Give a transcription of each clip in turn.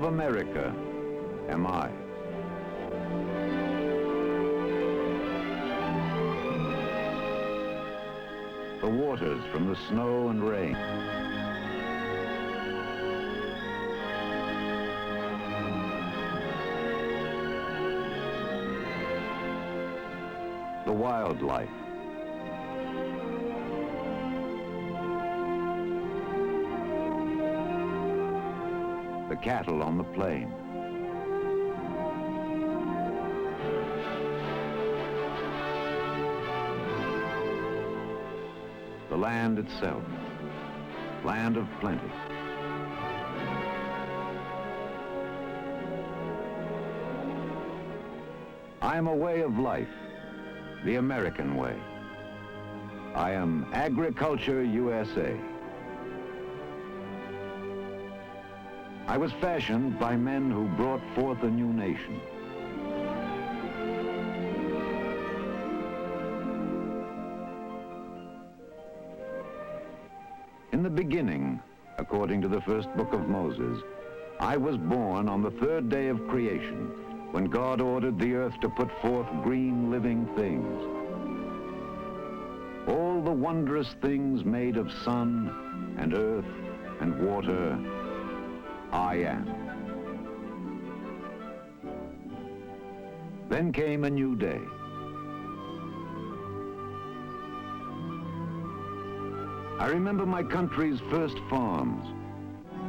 America am I. The waters from the snow and rain. The wildlife. The cattle on the plain. The land itself, land of plenty. I am a way of life, the American way. I am Agriculture USA. I was fashioned by men who brought forth a new nation. In the beginning, according to the first book of Moses, I was born on the third day of creation, when God ordered the earth to put forth green living things. All the wondrous things made of sun and earth and water, I am. Then came a new day. I remember my country's first farms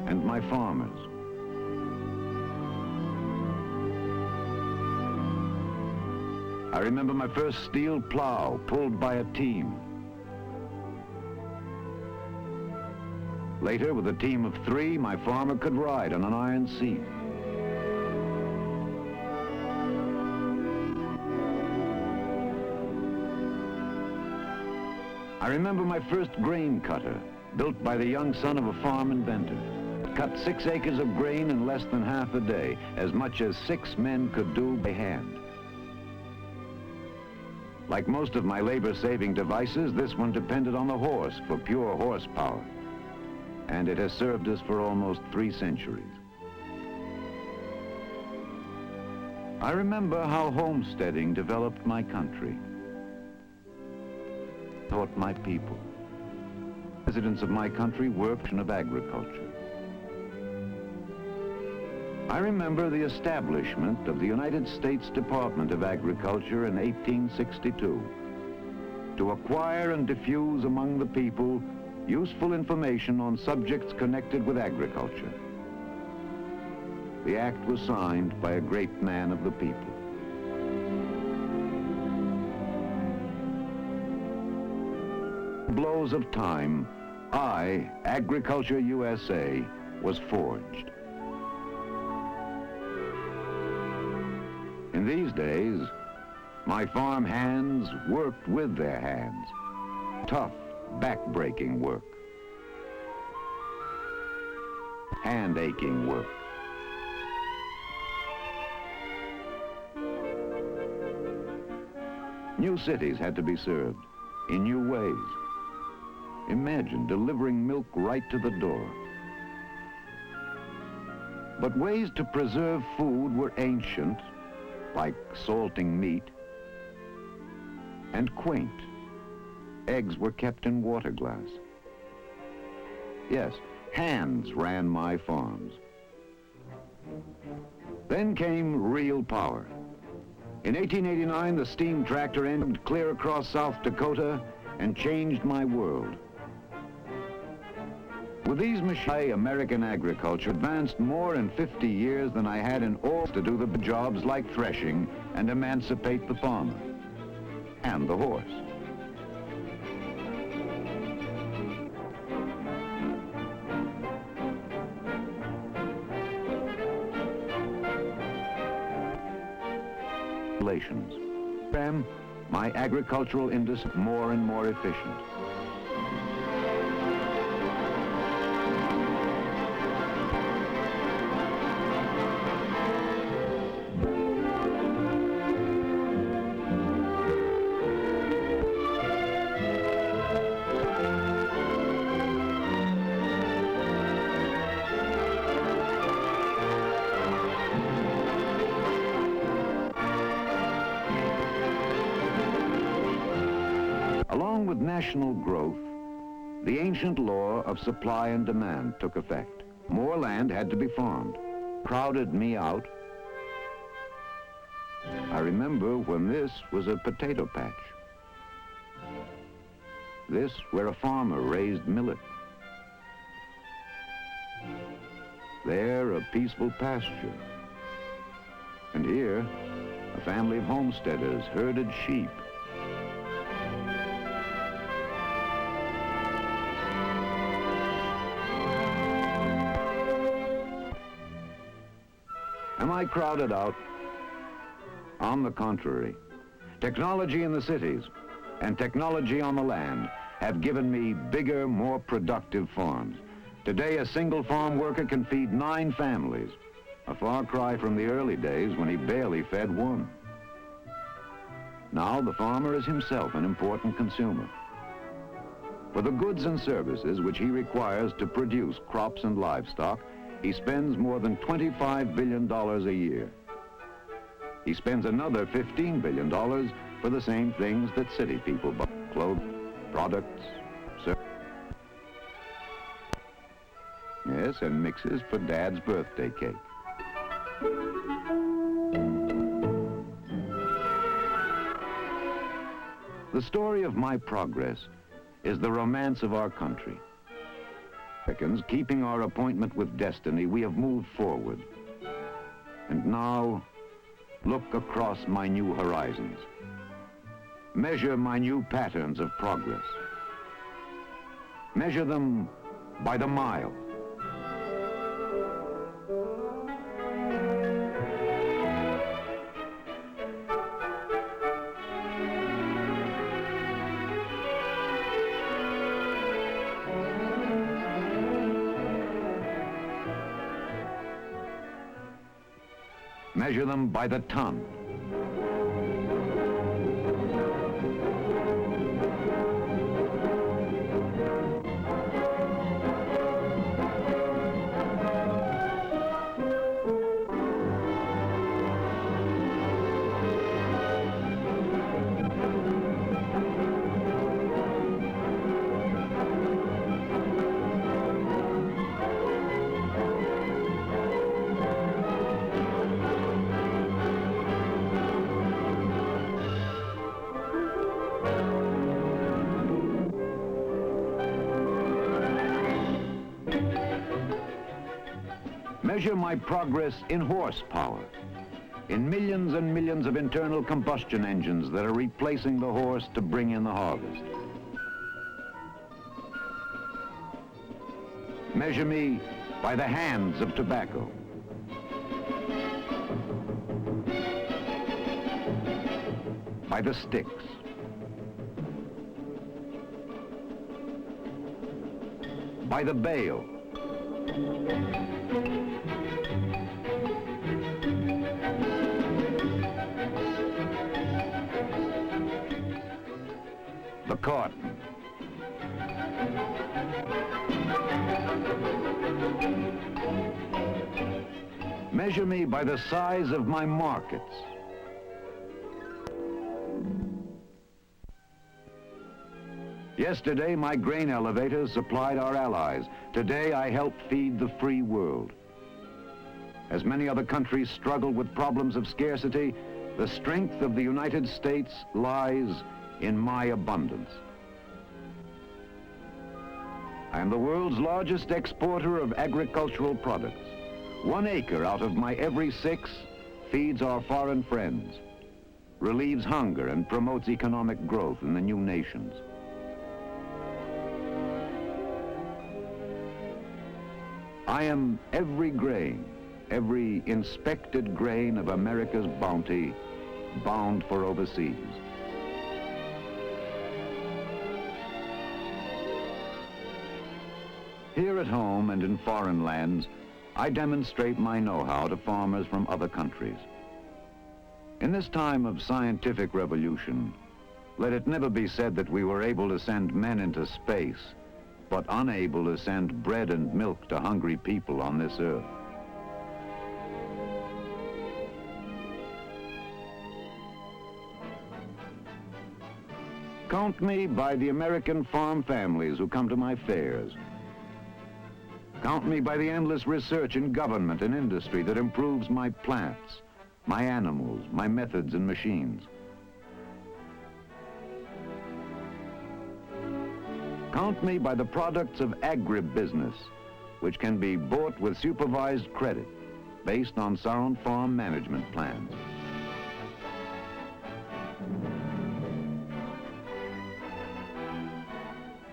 and my farmers. I remember my first steel plow pulled by a team. Later, with a team of 3, my farmer could ride on an iron seat. I remember my first grain cutter, built by the young son of a farm inventor. It cut 6 acres of grain in less than half a day, as much as 6 men could do by hand. Like most of my labor-saving devices, this one depended on the horse for pure horsepower. And it has served us for almost 3 centuries. I remember how homesteading developed my country, taught my people. Residents of my country worked in agriculture. I remember the establishment of the United States Department of Agriculture in 1862 to acquire and diffuse among the people useful information on subjects connected with agriculture. The act was signed by a great man of the people. Blows of time, I, Agriculture USA, was forged. In these days, my farm hands worked with their hands. Tough, back-breaking work. Hand-aching work. New cities had to be served in new ways. Imagine delivering milk right to the door. But ways to preserve food were ancient, like salting meat, and quaint. Eggs were kept in water glass. Yes, hands ran my farms. Then came real power. In 1889, the steam tractor ended clear across South Dakota and changed my world. With these machines, American agriculture advanced more in 50 years than I had in all to do the jobs like threshing and emancipate the farmer and the horse. relations. My agricultural industry more and more efficient. Along with national growth, the ancient law of supply and demand took effect. More land had to be farmed. Crowded me out. I remember when this was a potato patch. This where a farmer raised millet. There, a peaceful pasture. And here, a family of homesteaders herded sheep. Am I crowded out? On the contrary, technology in the cities and technology on the land have given me bigger, more productive farms. Today, a single farm worker can feed 9 families, a far cry from the early days when he barely fed one. Now, the farmer is himself an important consumer. For the goods and services which he requires to produce crops and livestock, he spends more than $25 billion a year. He spends another $15 billion for the same things that city people buy: clothes, products, services. Yes, and mixes for Dad's birthday cake. The story of my progress is the romance of our country. Keeping our appointment with destiny, we have moved forward. And now, look across my new horizons. Measure my new patterns of progress. Measure them by the mile. Measure them by the ton. Measure my progress in horsepower, in millions and millions of internal combustion engines that are replacing the horse to bring in the harvest. Measure me by the hands of tobacco. By the sticks. By the bale. The cotton. Measure me by the size of my markets. Yesterday, my grain elevators supplied our allies. Today, I help feed the free world. As many other countries struggle with problems of scarcity, the strength of the United States lies in my abundance. I am the world's largest exporter of agricultural products. 1 acre out of my every 6 feeds our foreign friends, relieves hunger, and promotes economic growth in the new nations. I am every grain, every inspected grain of America's bounty bound for overseas. Here at home and in foreign lands, I demonstrate my know-how to farmers from other countries. In this time of scientific revolution, let it never be said that we were able to send men into space, but unable to send bread and milk to hungry people on this earth. Count me by the American farm families who come to my fairs. Count me by the endless research in government and industry that improves my plants, my animals, my methods and machines. Count me by the products of agribusiness, which can be bought with supervised credit based on sound farm management plans.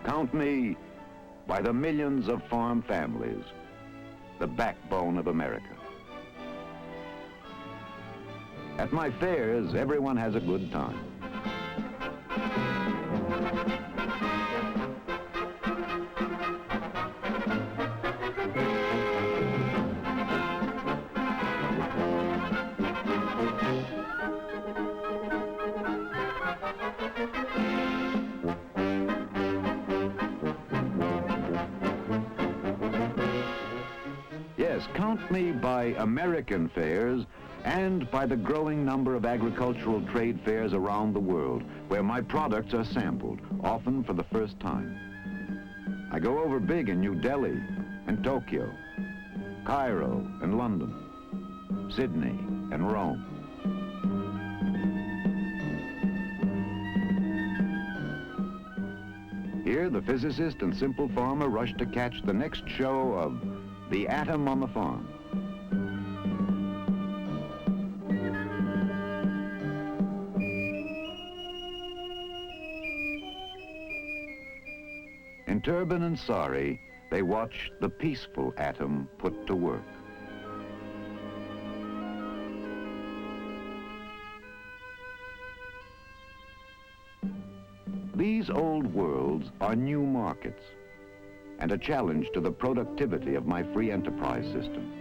Count me by the millions of farm families, the backbone of America. At my fairs, everyone has a good time. Yes, count me by American fairs and by the growing number of agricultural trade fairs around the world where my products are sampled, often for the first time. I go over big in New Delhi and Tokyo, Cairo and London, Sydney and Rome. Here, the physicist and simple farmer rush to catch the next show of the atom on the farm. In turban and sari, they watch the peaceful atom put to work. These old worlds are new markets and a challenge to the productivity of my free enterprise system.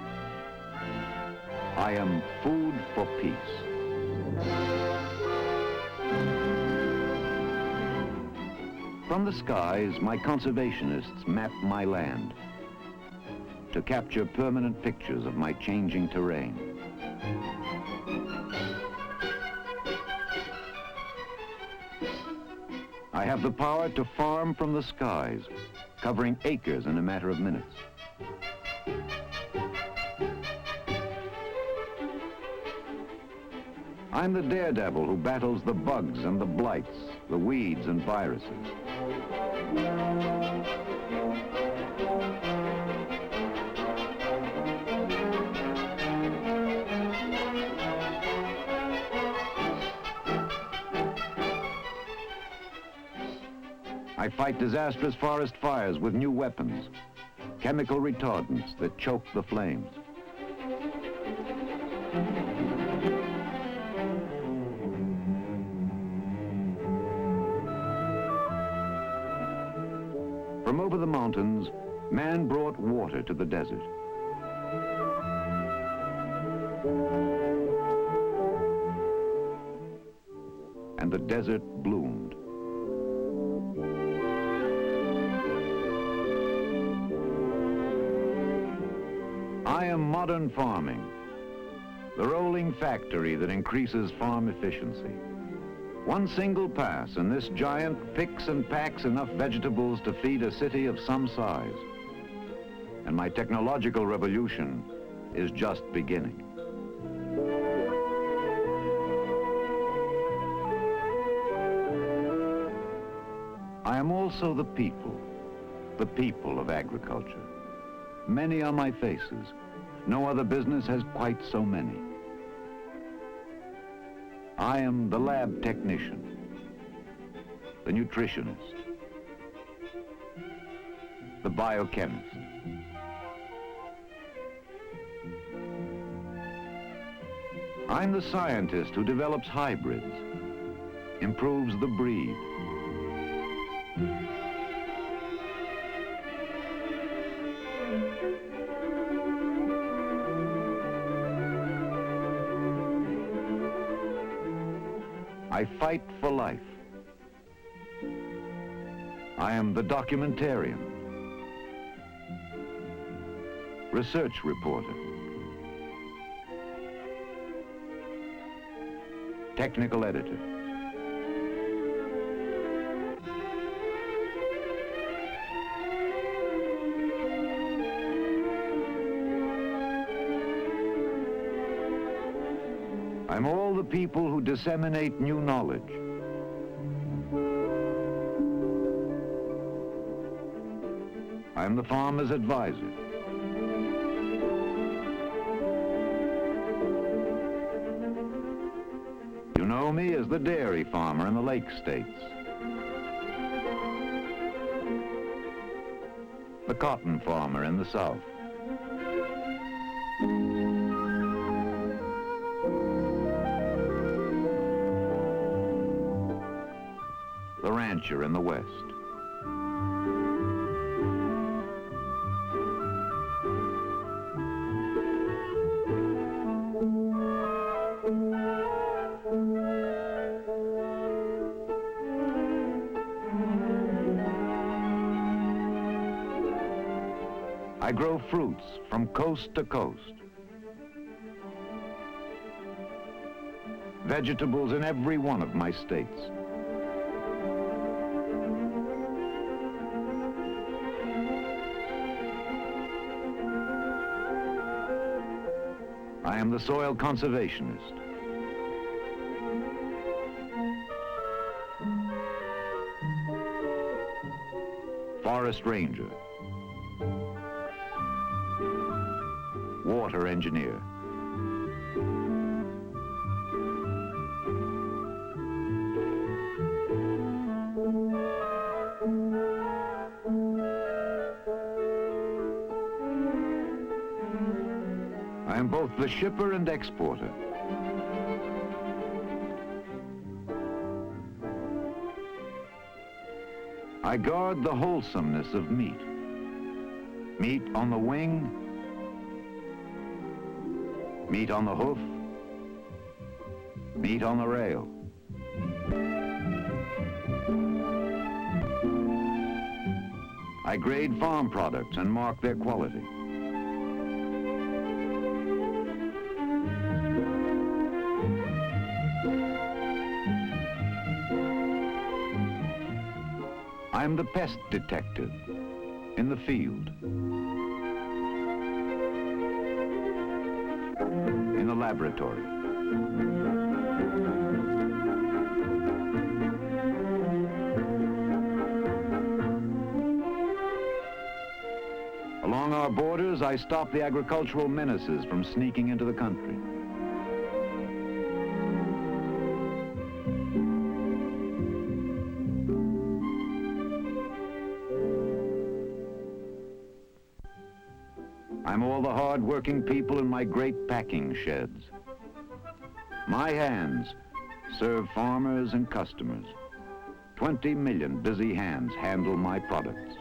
I am food for peace. From the skies, my conservationists map my land to capture permanent pictures of my changing terrain. I have the power to farm from the skies, covering acres in a matter of minutes. I'm the daredevil who battles the bugs and the blights, the weeds and viruses. I fight disastrous forest fires with new weapons, chemical retardants that choke the flames. From over the mountains, man brought water to the desert. And the desert bloomed. I am modern farming, the rolling factory that increases farm efficiency. One single pass and this giant picks and packs enough vegetables to feed a city of some size. And my technological revolution is just beginning. I am also the people of agriculture. Many are my faces. No other business has quite so many. I am the lab technician, the nutritionist, the biochemist. I'm the scientist who develops hybrids, improves the breed. I fight for life. I am the documentarian, research reporter, technical editor. I'm all the people who disseminate new knowledge. I'm the farmer's advisor. You know me as the dairy farmer in the Lake States, the cotton farmer in the South, the rancher in the West. I grow fruits from coast to coast, vegetables in every one of my states. I am the soil conservationist. Forest ranger. Water engineer. I am both the shipper and exporter. I guard the wholesomeness of meat. Meat on the wing, meat on the hoof, meat on the rail. I grade farm products and mark their quality. I'm the pest detective in the field, in the laboratory. Along our borders, I stop the agricultural menaces from sneaking into the country. I'm all the hard-working people in my great packing sheds. My hands serve farmers and customers. 20 million busy hands handle my products.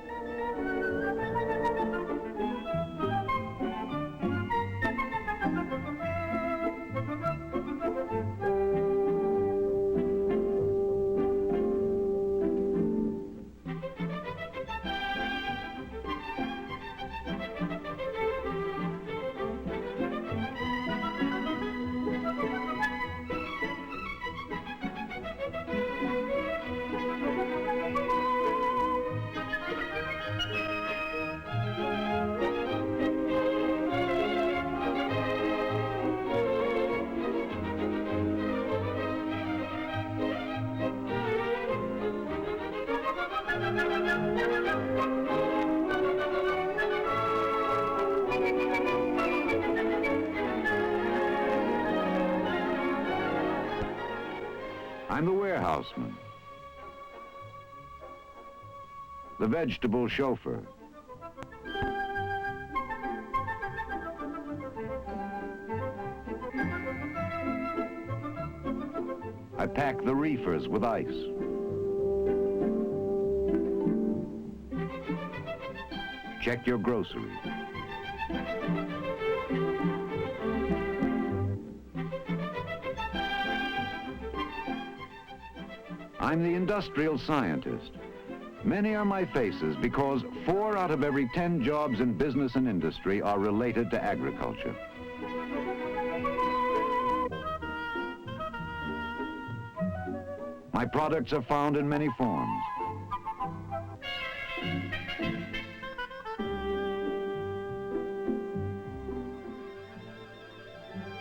I'm the warehouseman, the vegetable chauffeur, I pack the reefers with ice. Check your groceries. I'm the industrial scientist. Many are my faces because 4 out of every 10 jobs in business and industry are related to agriculture. My products are found in many forms.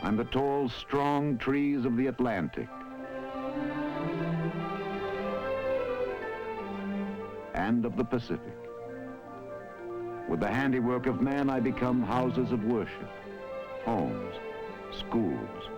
I'm the tall, strong trees of the Atlantic and of the Pacific. With the handiwork of man, I become houses of worship, homes, schools.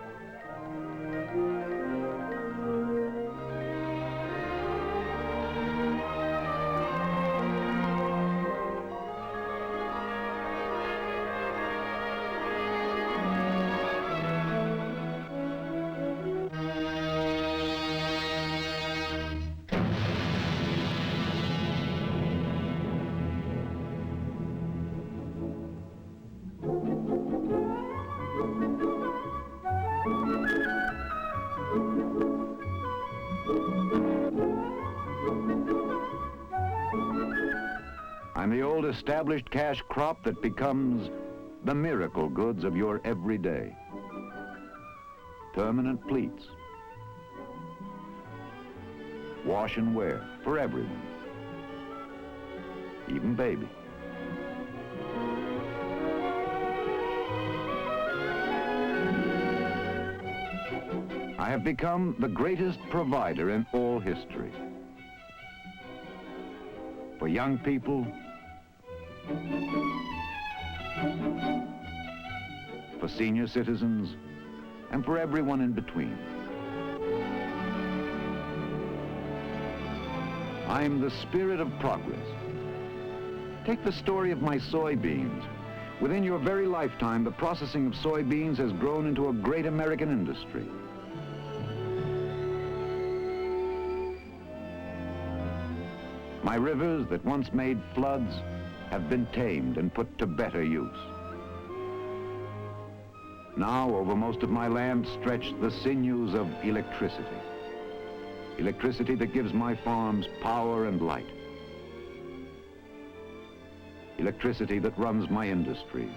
I'm the old established cash crop that becomes the miracle goods of your everyday. Permanent pleats. Wash and wear for everyone, even baby. I have become the greatest provider in all history. For young people, for senior citizens, and for everyone in between. I'm the spirit of progress. Take the story of my soybeans. Within your very lifetime, the processing of soybeans has grown into a great American industry. My rivers that once made floods have been tamed and put to better use. Now, over most of my land stretch the sinews of electricity. Electricity that gives my farms power and light. Electricity that runs my industries.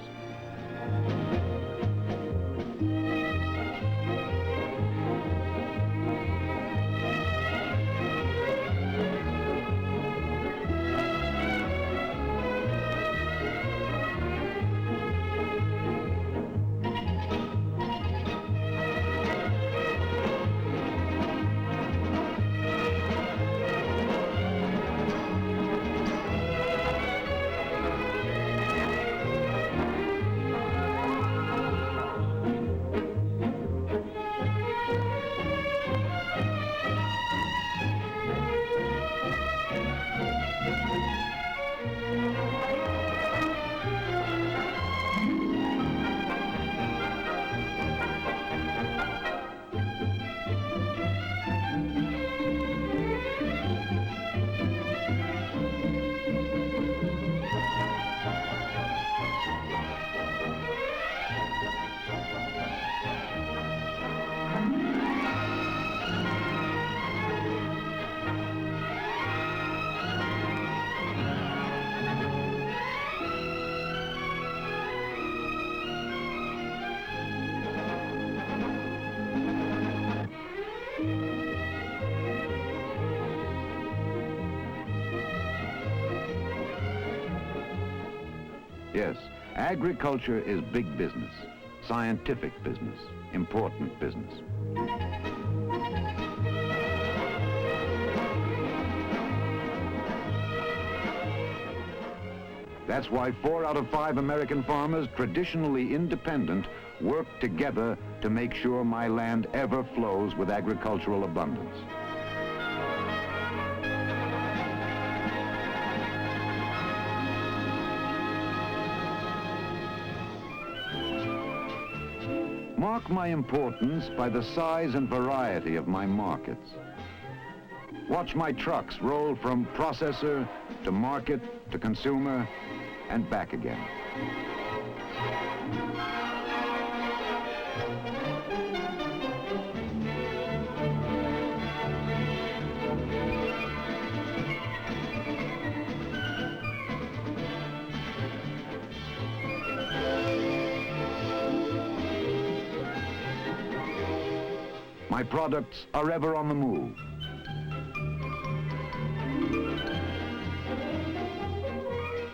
Yes, agriculture is big business, scientific business, important business. That's why 4 out of 5 American farmers, traditionally independent, work together to make sure my land ever flows with agricultural abundance. Mark my importance by the size and variety of my markets. Watch my trucks roll from processor to market to consumer and back again. My products are ever on the move.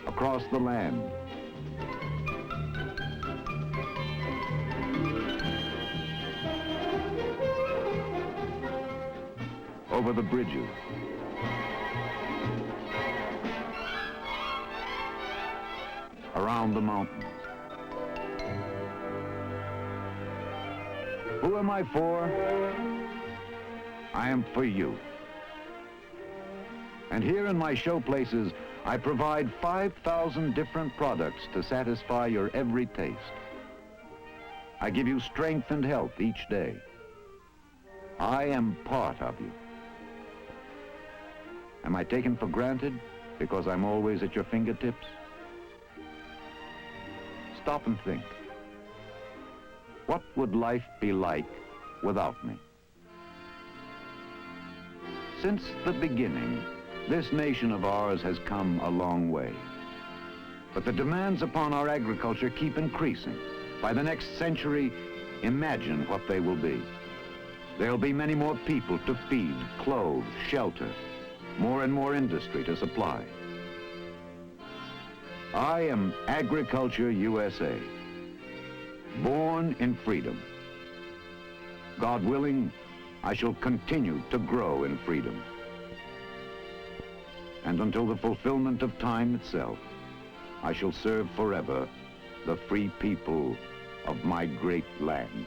Across the land. Over the bridges. Around the mountains. Who am I for? I am for you. And here in my show places, I provide 5,000 different products to satisfy your every taste. I give you strength and health each day. I am part of you. Am I taken for granted because I'm always at your fingertips? Stop and think. What would life be like without me? Since the beginning, this nation of ours has come a long way. But the demands upon our agriculture keep increasing. By the next century, imagine what they will be. There'll be many more people to feed, clothe, shelter, more and more industry to supply. I am Agriculture USA, born in freedom. God willing, I shall continue to grow in freedom. And until the fulfillment of time itself, I shall serve forever the free people of my great land.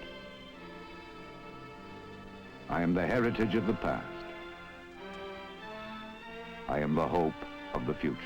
I am the heritage of the past. I am the hope of the future.